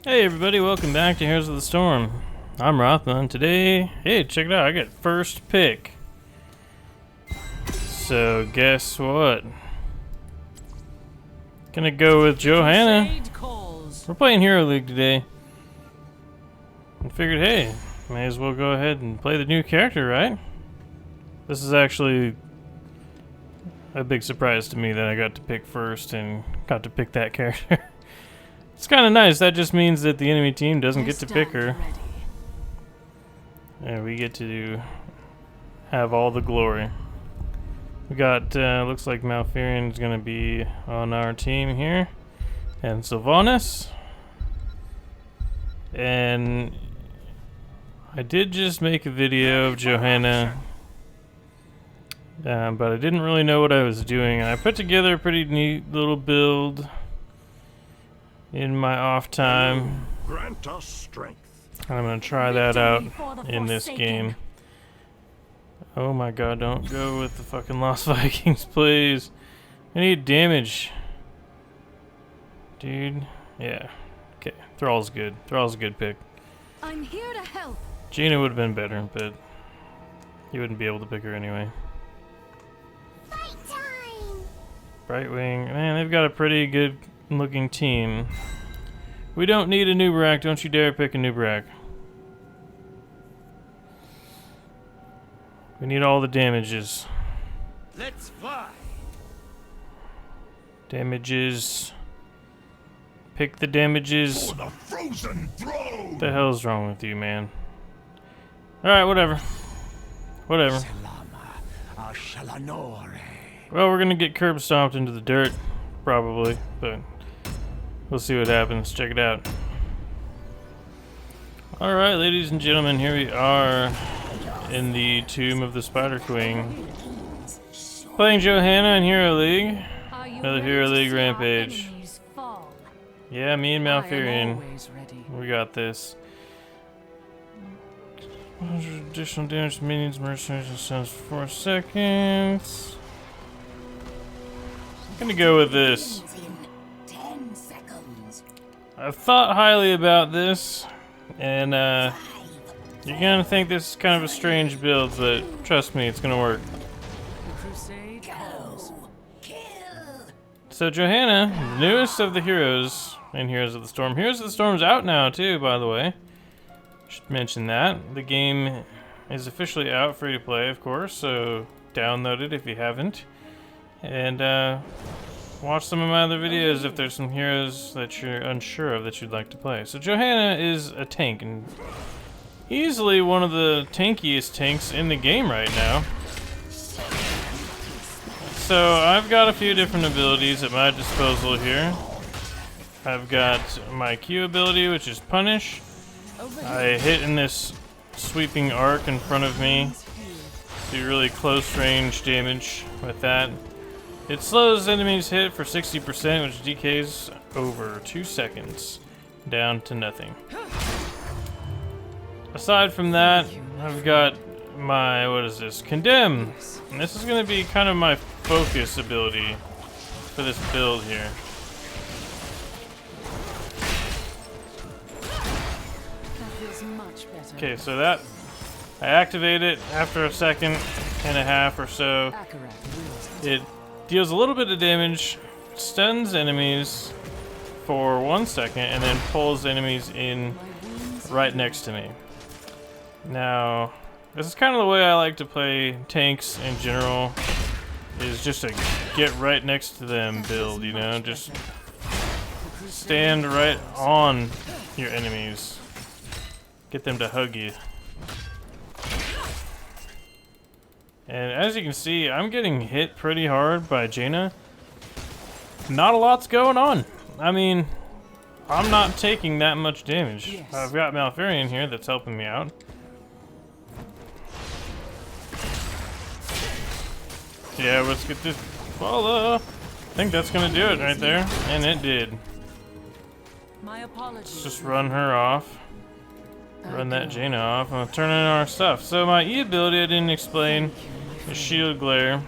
Hey everybody, welcome back to Heroes of the Storm. I'm Rothman, and today, hey, check it out, I got first pick. So guess what? Gonna go with Johanna. We're playing Hero League today. And figured, hey, may as well go ahead and play the new character, right? This is actually a big surprise to me that I got to pick first and got to pick that character. It's kind of nice. That just means that the enemy team doesn't get to pick her. And we get to have all the glory. We got, looks like Malfurion is going to be on our team here. And Sylvanas. And I did just make a video of Johanna. But I didn't really know what I was doing. And I put together a pretty neat little build in my off time. Grant us strength. I'm gonna try that out in this game. Oh my god, don't go with the fucking Lost Vikings, please. I need damage. Dude. Yeah. Okay. Thrall's good. Thrall's a good pick. I'm here to help. Jaina would have been better, but you wouldn't be able to pick her anyway. Fight time. Brightwing. Man, they've got a pretty good looking team. We don't need a Nubarak. Don't you dare pick a Nubarak. We need all the damages. Let's fly. Damages. Pick the damages. For the frozen throne. What the hell's wrong with you, man? Alright, whatever. Whatever. Well, we're gonna get curb stomped into the dirt. Probably, but we'll see what happens. Check it out. Alright, ladies and gentlemen, here we are in the Tomb of the Spider Queen. Playing Johanna in Hero League. Another Hero League Rampage. Yeah, me and Malfurion. We got this. Additional damage to minions, mercenaries, and stuns for 4 seconds. I'm gonna go with this. I've thought highly about this, and you're gonna think this is kind of a strange build, but trust me, it's gonna work. So Johanna, the newest of the heroes in Heroes of the Storm. Heroes of the Storm's out now too, by the way. Should mention that. The game is officially out, free to play, of course, so download it if you haven't. And watch some of my other videos if there's some heroes that you're unsure of that you'd like to play. So Johanna is a tank, and easily one of the tankiest tanks in the game right now. So I've got a few different abilities at my disposal here. I've got my Q ability, which is Punish. I hit in this sweeping arc in front of me. Do really close range damage with that. It slows enemies hit for 60%, which decays over 2 seconds, down to nothing. Aside from that, I've got my, what is this? Condemn! And this is going to be kind of my focus ability for this build here. Okay, so that, I activate it after a second and a half or so. It deals a little bit of damage, stuns enemies for 1 second, and then pulls enemies in right next to me. Now, this is kind of the way I like to play tanks in general, is just a get right next to them build, you know? Just stand right on your enemies. Get them to hug you. And as you can see, I'm getting hit pretty hard by Jaina. Not a lot's going on. I mean, I'm not taking that much damage. Yes. I've got Malfurion here that's helping me out. Yeah, let's get this. Well, I think that's gonna do it right there. And it did. Let's just run her off. Run that Jaina off. I'm turning in our stuff. So my E ability I didn't explain is Shield Glare.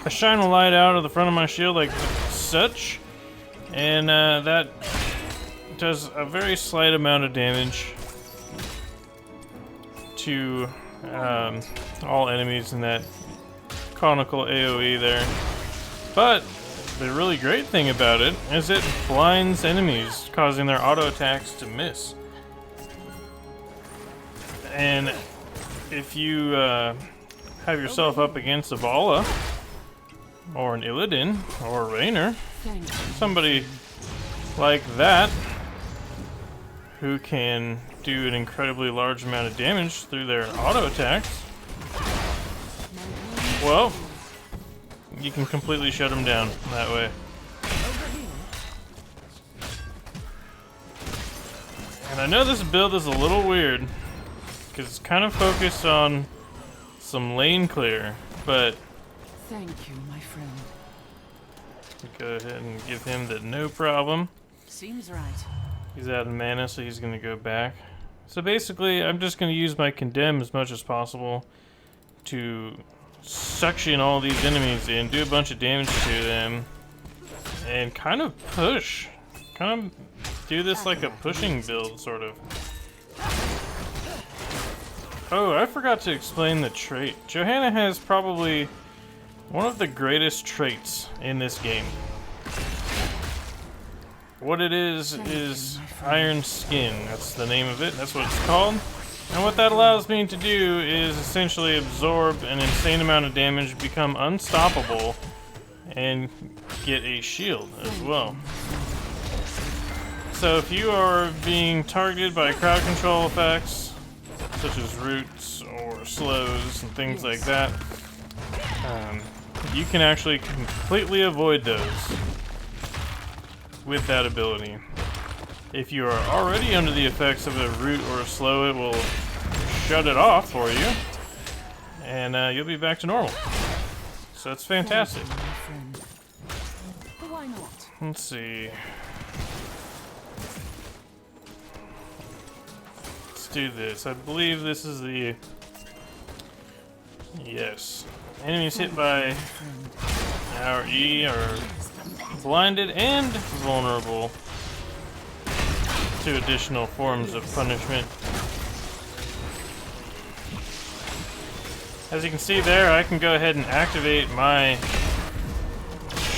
I shine a light out of the front of my shield like such, and that does a very slight amount of damage to all enemies in that conical AoE there. But the really great thing about it is it blinds enemies, causing their auto attacks to miss. And if you have yourself up against a Vala, or an Illidan, or a Raynor, somebody like that, who can do an incredibly large amount of damage through their auto attacks, well, you can completely shut them down that way. And I know this build is a little weird, because it's kind of focused on some lane clear, but thank you, my friend. go ahead and give him the no problem. Seems right. He's out of mana, so he's going to go back. So basically, I'm just going to use my condemn as much as possible to suction all these enemies in, do a bunch of damage to them, and kind of push. Kind of do this like a pushing build, sort of. Oh, I forgot to explain the trait. Johanna has probably one of the greatest traits in this game. What it is Iron Skin. That's the name of it. That's what it's called. And what that allows me to do is essentially absorb an insane amount of damage, become unstoppable, and get a shield as well. So if you are being targeted by crowd control effects, such as roots or slows and things like that, you can actually completely avoid those with that ability. If you are already under the effects of a root or a slow, it will shut it off for you, and you'll be back to normal. So it's fantastic. Why not? Let's see. Let's do this. I believe this is the... Yes. Enemies hit by our E are blinded and vulnerable to additional forms of punishment. As you can see there, I can go ahead and activate my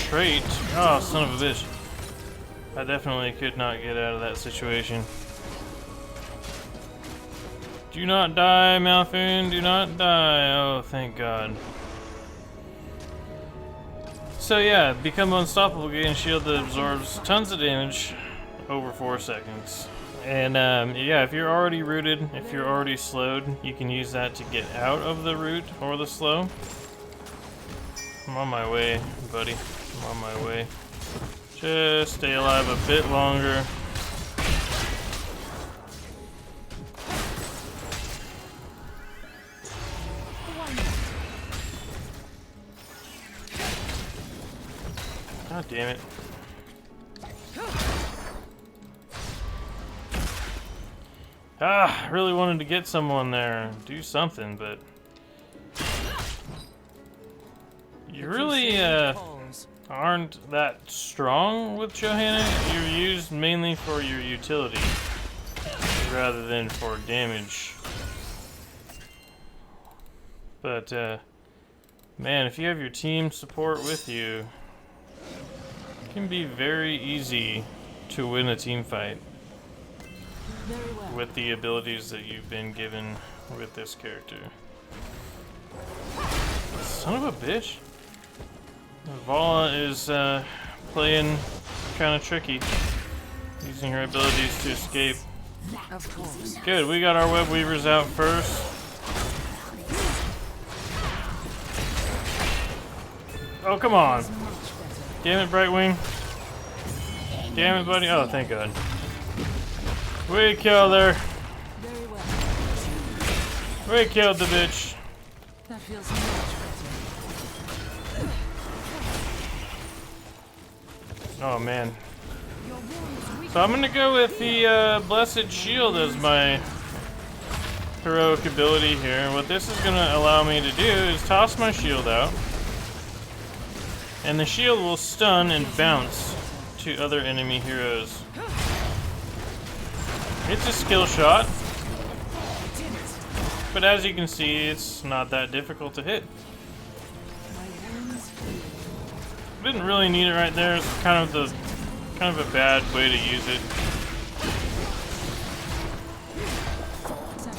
trait. Oh, son of a bitch. I definitely could not get out of that situation. Do not die, Malphune, do not die. Oh, thank God. So yeah, become unstoppable, gain shield that absorbs tons of damage over 4 seconds. And yeah, if you're already rooted, if you're already slowed, you can use that to get out of the root or the slow. I'm on my way, buddy. I'm on my way. Just stay alive a bit longer. God damn it. I really wanted to get someone there, do something, but you really aren't that strong with Johanna. You're used mainly for your utility rather than for damage. But man, if you have your team support with you, it can be very easy to win a team fight with the abilities that you've been given with this character. Son of a bitch. Vala is playing kind of tricky, using her abilities to escape. Of course. Good, we got our web weavers out first. Oh, come on. Damn it, Brightwing. Damn it, buddy. Oh, thank God. We killed her. Very well. We killed the bitch. That feels much better. Oh, man. So I'm going to go with the Blessed Shield as my heroic ability here. What this is going to allow me to do is toss my shield out. And the shield will stun and bounce to other enemy heroes. It's a skill shot. But as you can see, it's not that difficult to hit. Didn't really need it right there. It's kind of a bad way to use it.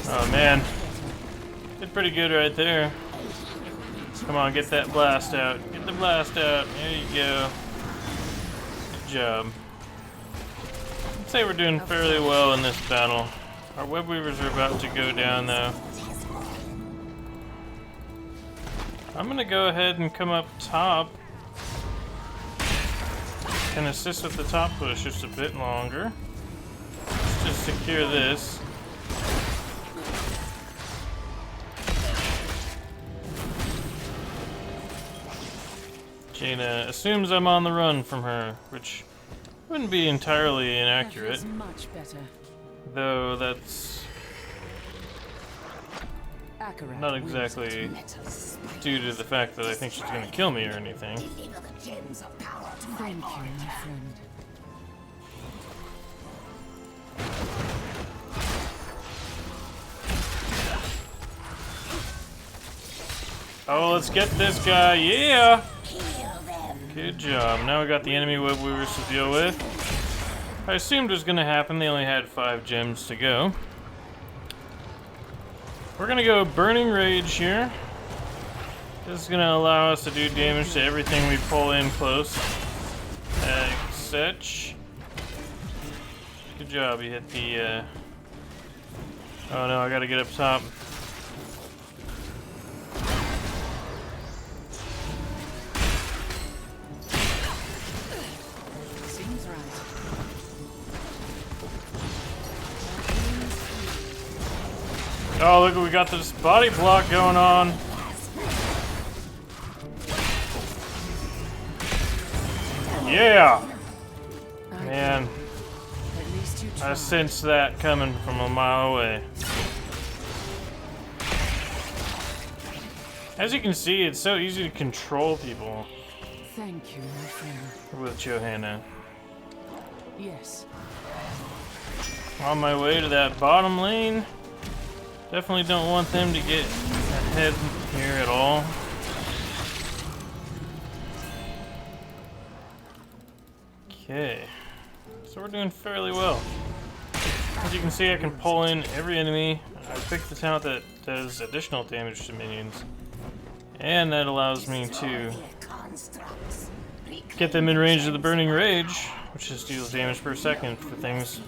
Oh man. Did pretty good right there. Come on, get that blast out. Get the blast out. There you go. Good job. I'd say we're doing fairly well in this battle. Our web weavers are about to go down though. I'm gonna go ahead and come up top and assist with the top push just a bit longer. Let's just secure this. Jaina assumes I'm on the run from her, which wouldn't be entirely inaccurate. That feels much better. Though that's Akarat not wins. exactly due to the fact that I think she's gonna kill me or anything. Thank you, my friend. Oh, let's get this guy, yeah! Good job. Now we got the enemy web weavers to deal with. I assumed it was gonna happen, they only had 5 gems to go. We're gonna go Burning Rage here. This is gonna allow us to do damage to everything we pull in close. Such. Good job, you hit the, Oh no, I gotta get up top. Seems right. Oh, look, we got this body block going on. Yeah! Man, At least you I tried. sense that coming from a mile away. As you can see, it's so easy to control people Thank you, my friend. with Johanna. Yes. On my way to that bottom lane. Definitely don't want them to get ahead here at all. Okay, so we're doing fairly well. As you can see, I can pull in every enemy. I picked the talent that does additional damage to minions, and that allows me to get them in range of the Burning Rage, which just deals damage per second for things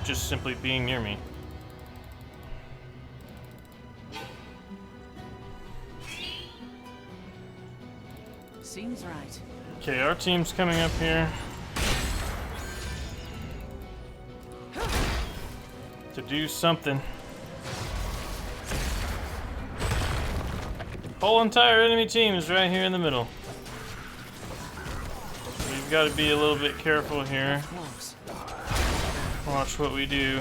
just simply being near me. Seems right. Okay, our team's coming up here to do something. The whole entire enemy team is right here in the middle. We've got to be a little bit careful here. Close. Watch what we do.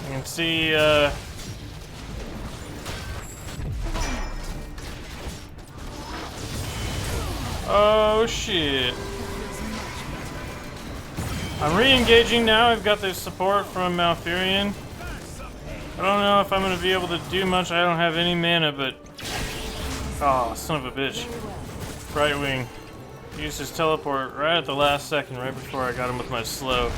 You can see, oh shit. I'm re-engaging now. I've got the support from Malfurion. I don't know if I'm going to be able to do much. I don't have any mana, but... Oh, son of a bitch. Right wing. Used his teleport right at the last second, right before I got him with my slow.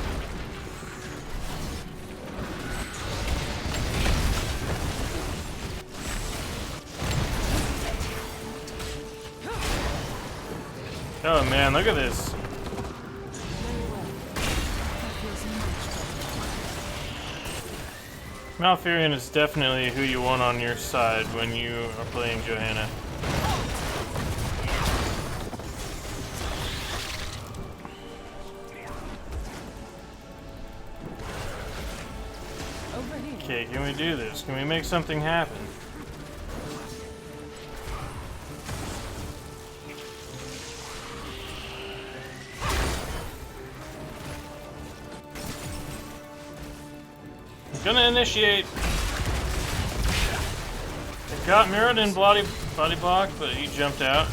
Oh man, look at this. Malfurion is definitely who you want on your side when you are playing Johanna. Over here. Okay, can we do this? Can we make something happen? I'm gonna initiate. got mirrored in body block, but he jumped out.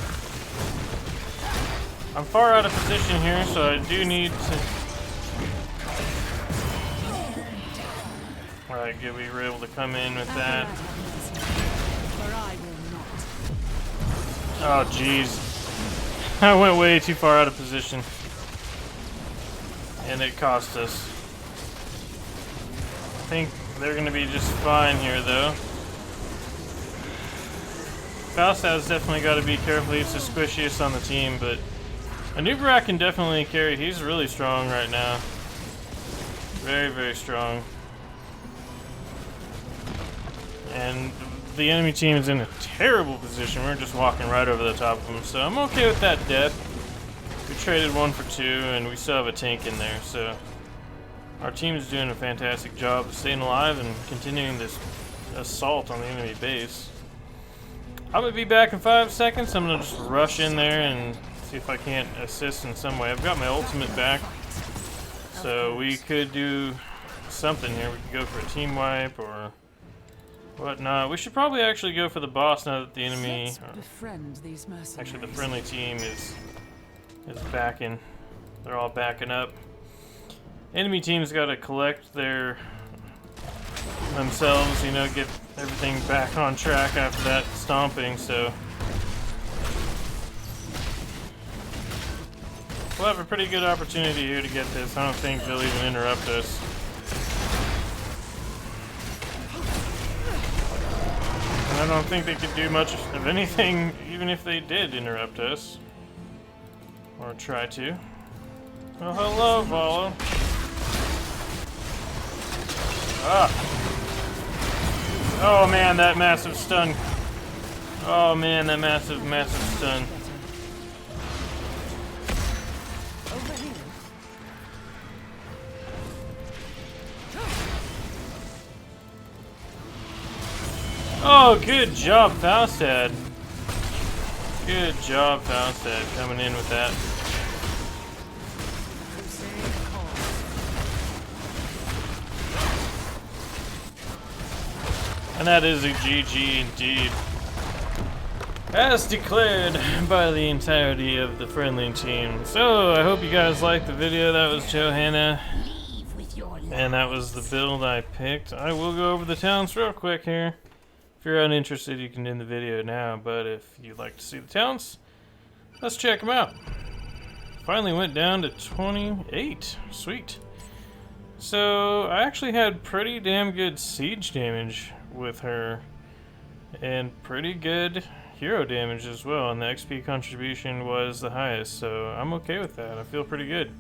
I'm far out of position here, so I do need to... Alright, good, we were able to come in with that. Oh, jeez. I went way too far out of position. And it cost us. I think they're going to be just fine here, though. Falstad's definitely got to be careful. He's the squishiest on the team, but Anubarak can definitely carry. He's really strong right now. Very, very strong. And the enemy team is in a terrible position. We're just walking right over the top of them, so I'm okay with that death. We traded 1 for 2, and we still have a tank in there, so our team is doing a fantastic job of staying alive and continuing this assault on the enemy base. I'm gonna be back in 5 seconds. I'm gonna just rush in there and see if I can't assist in some way. I've got my ultimate back, so we could do something here. We could go for a team wipe or whatnot. We should probably actually go for the boss now that the enemy, actually the friendly team is backing. They're all backing up. Enemy team's got to collect themselves, you know, get everything back on track after that stomping, so we'll have a pretty good opportunity here to get this. I don't think they'll even interrupt us. And I don't think they could do much of anything even if they did interrupt us. Or try to. Oh, hello, Volo. Ah. Oh man, that massive stun. Oh man, that massive stun. Oh, good job, Falstad. Good job, Falstad, coming in with that. And that is a GG indeed. As declared by the entirety of the friendly team. So, I hope you guys liked the video. That was Johanna. And that was the build I picked. I will go over the talents real quick here. If you're uninterested, you can end the video now. But if you'd like to see the talents, let's check them out. Finally went down to 28. Sweet. So, I actually had pretty damn good siege damage with her, and pretty good hero damage as well, and the XP contribution was the highest, so I'm okay with that. I feel pretty good.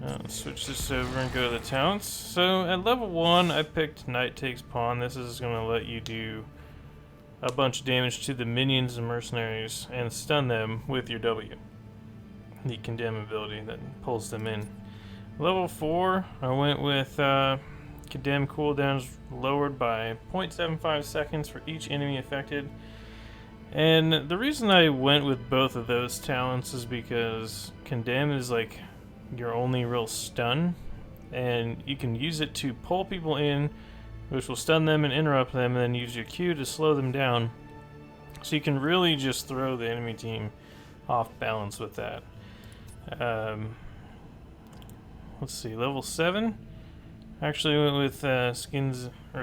Let's switch this over and go to the talents. So at level 1 I picked Knight Takes Pawn. This is going to let you do a bunch of damage to the minions and mercenaries and stun them with your W, the Condemn ability that pulls them in. Level 4 I went with Condemn cooldowns lowered by 0.75 seconds for each enemy affected. And the reason I went with both of those talents is because Condemn is like your only real stun, and you can use it to pull people in, which will stun them and interrupt them, and then use your Q to slow them down. So you can really just throw the enemy team off balance with that. Let's see, level 7. Actually went with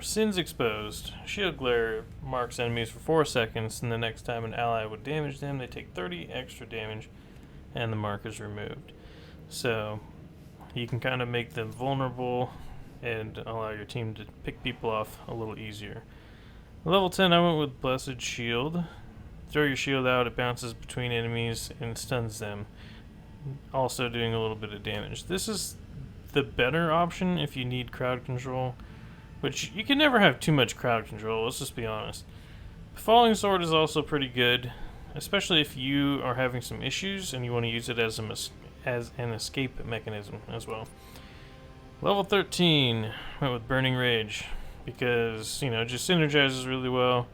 Sins Exposed. Shield Glare marks enemies for 4 seconds, and the next time an ally would damage them, they take 30 extra damage, and the mark is removed. So you can kind of make them vulnerable and allow your team to pick people off a little easier. Level 10, I went with Blessed Shield. Throw your shield out, it bounces between enemies and stuns them, also doing a little bit of damage. This is the better option if you need crowd control, which you can never have too much crowd control, let's just be honest. Falling Sword is also pretty good, especially if you are having some issues and you want to use it as an escape mechanism as well. Level 13 went with Burning Rage because, you know, it just synergizes really well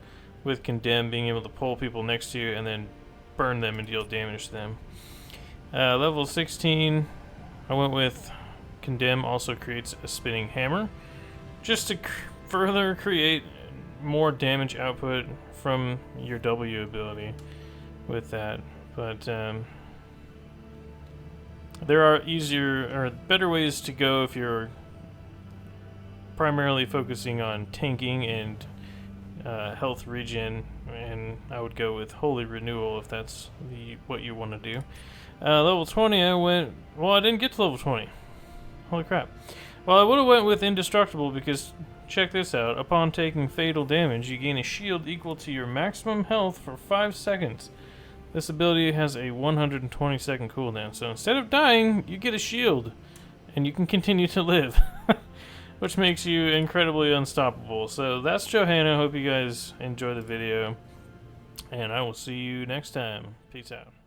with Condemn, being able to pull people next to you and then burn them and deal damage to them. Level 16 I went with Condemn also creates a spinning hammer, just to further create more damage output from your W ability with that, but there are easier or better ways to go if you're primarily focusing on tanking and health regen, and I would go with Holy Renewal if that's what you want to do. Level 20, I didn't get to level 20. Holy crap. Well, I would have went with Indestructible because, check this out, upon taking fatal damage, you gain a shield equal to your maximum health for 5 seconds. This ability has a 120 second cooldown, so instead of dying, you get a shield, and you can continue to live, which makes you incredibly unstoppable. So that's Johanna. Hope you guys enjoy the video, and I will see you next time. Peace out.